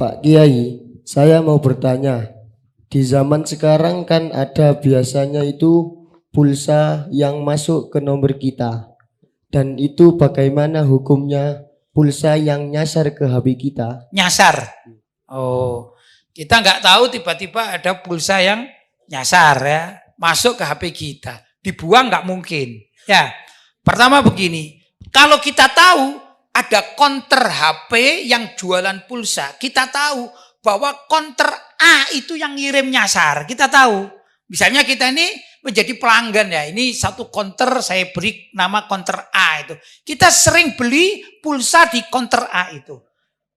Pak Kiai, saya mau bertanya. Di zaman sekarang kan ada biasanya itu pulsa yang masuk ke nomor kita. Dan itu bagaimana hukumnya pulsa yang nyasar ke HP kita? Nyasar. Oh, kita nggak tahu tiba-tiba ada pulsa yang nyasar ya, masuk ke HP kita. Dibuang nggak mungkin. Ya, pertama begini, kalau kita tahu ada counter HP yang jualan pulsa, kita tahu bahwa counter A itu yang ngirim nyasar, kita tahu. Misalnya kita ini menjadi pelanggan ya, ini satu counter saya beri nama counter A itu. Kita sering beli pulsa di counter A itu.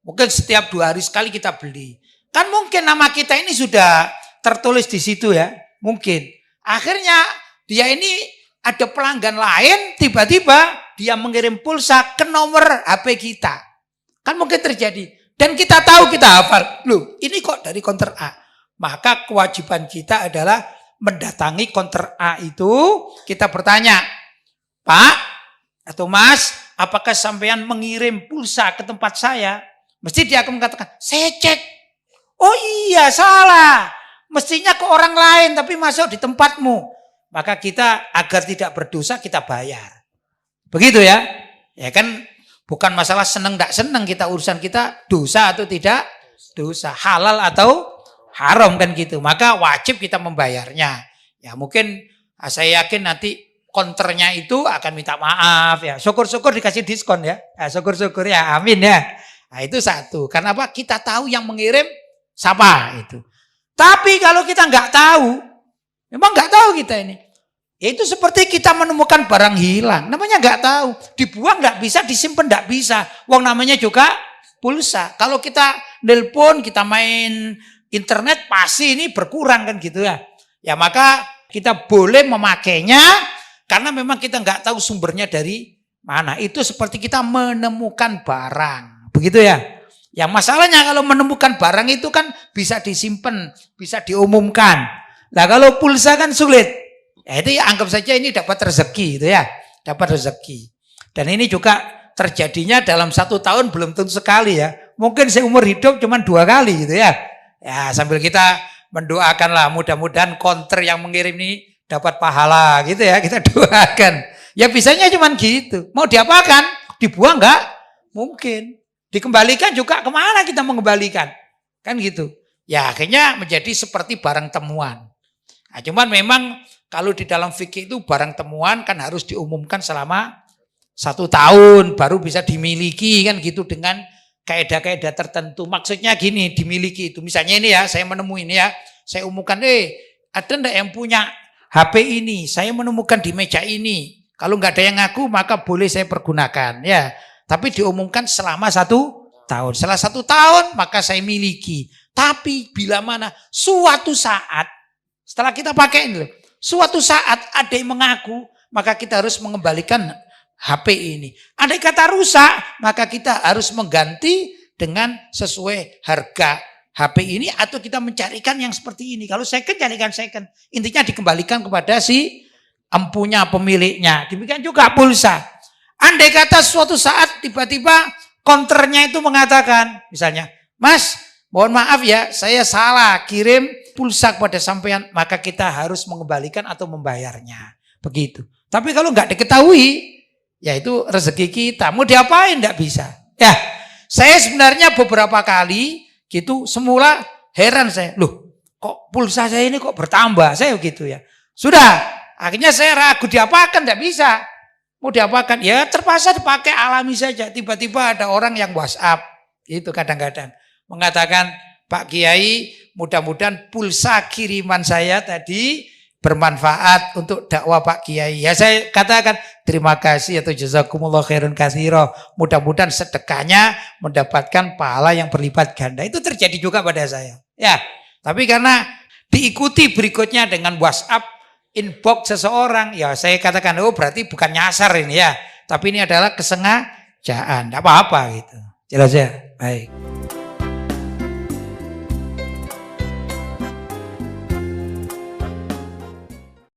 Mungkin setiap 2 hari sekali kita beli. Kan mungkin nama kita ini sudah tertulis di situ ya, mungkin. Akhirnya dia ini ada pelanggan lain, tiba-tiba dia mengirim pulsa ke nomor HP kita. Kan mungkin terjadi. Dan kita tahu, kita hafal. Loh, ini kok dari counter A. Maka kewajiban kita adalah mendatangi counter A itu. Kita bertanya, Pak atau Mas, apakah sampean mengirim pulsa ke tempat saya? Mesti dia akan mengatakan, saya cek. Oh iya, salah. Mestinya ke orang lain, tapi masuk di tempatmu. Maka kita agar tidak berdosa, kita bayar. Begitu ya. Ya kan bukan masalah seneng tidak seneng, kita urusan kita dosa atau tidak dosa, halal atau haram kan gitu. Maka wajib kita membayarnya. Ya mungkin saya yakin nanti konternya itu akan minta maaf ya. Syukur-syukur dikasih diskon ya. Syukur-syukur ya. Amin ya. Nah itu satu. Karena apa? Kita tahu yang mengirim siapa itu. Tapi kalau kita nggak tahu, memang nggak tahu kita ini. Ya itu seperti kita menemukan barang hilang. Namanya nggak tahu. Dibuang nggak bisa, disimpan nggak bisa. Wong namanya juga pulsa. Kalau kita nelpon, kita main internet, pasti ini berkurang kan gitu ya. Ya maka kita boleh memakainya karena memang kita nggak tahu sumbernya dari mana. Itu seperti kita menemukan barang. Begitu ya. Yang masalahnya kalau menemukan barang itu kan bisa disimpan, bisa diumumkan. Nah kalau pulsa kan sulit. Ya itu ya anggap saja ini dapat rezeki itu ya, dapat rezeki. Dan ini juga terjadinya dalam 1 tahun belum tentu sekali ya. Mungkin seumur hidup cuma 2 kali gitu ya. Ya sambil kita mendoakanlah mudah-mudahan counter yang mengirim ini dapat pahala gitu ya, kita doakan. Ya bisanya cuma gitu. Mau diapakan? Dibuang enggak? Mungkin. Dikembalikan juga kemana kita mengembalikan? Kan gitu. Ya akhirnya menjadi seperti barang temuan. Nah, cuman memang kalau di dalam fikih itu barang temuan kan harus diumumkan selama 1 tahun baru bisa dimiliki kan gitu dengan kaidah-kaidah tertentu. Maksudnya gini, dimiliki itu. Misalnya ini ya, saya menemui ini ya, saya umumkan, ada enggak yang punya HP ini? Saya menemukan di meja ini. Kalau enggak ada yang ngaku maka boleh saya pergunakan ya. Tapi diumumkan selama 1 tahun. Setelah 1 tahun maka saya miliki. Tapi bila mana suatu saat setelah kita pakai ini, suatu saat ada yang mengaku, maka kita harus mengembalikan HP ini. Andai kata rusak, maka kita harus mengganti dengan sesuai harga HP ini atau kita mencarikan yang seperti ini. Kalau second, carikan second. Intinya dikembalikan kepada si empunya pemiliknya. Demikian juga pulsa. Andai kata suatu saat tiba-tiba konternya itu mengatakan, misalnya, Mas, mohon maaf ya, saya salah kirim pulsa kepada sampean, maka kita harus mengembalikan atau membayarnya. Begitu. Tapi kalau nggak diketahui, ya itu rezeki kita. Mau diapain nggak bisa. Ya, saya sebenarnya beberapa kali gitu semula heran saya. Loh, kok pulsa saya ini kok bertambah? Saya begitu ya. Sudah, akhirnya saya ragu diapakan nggak bisa. Mau diapakan? Ya terpaksa dipakai alami saja. Tiba-tiba ada orang yang WhatsApp. Itu kadang-kadang mengatakan, Pak Kiai, mudah-mudahan pulsa kiriman saya tadi bermanfaat untuk dakwah Pak Kiai. Ya saya katakan terima kasih atau jazakumullah khairan katsira. Mudah-mudahan sedekahnya mendapatkan pahala yang berlipat ganda. Itu terjadi juga pada saya. Ya, tapi karena diikuti berikutnya dengan WhatsApp inbox seseorang, ya saya katakan oh berarti bukan nyasar ini ya. Tapi ini adalah kesengajaan. Tidak apa-apa gitu. Jelas ya? Baik.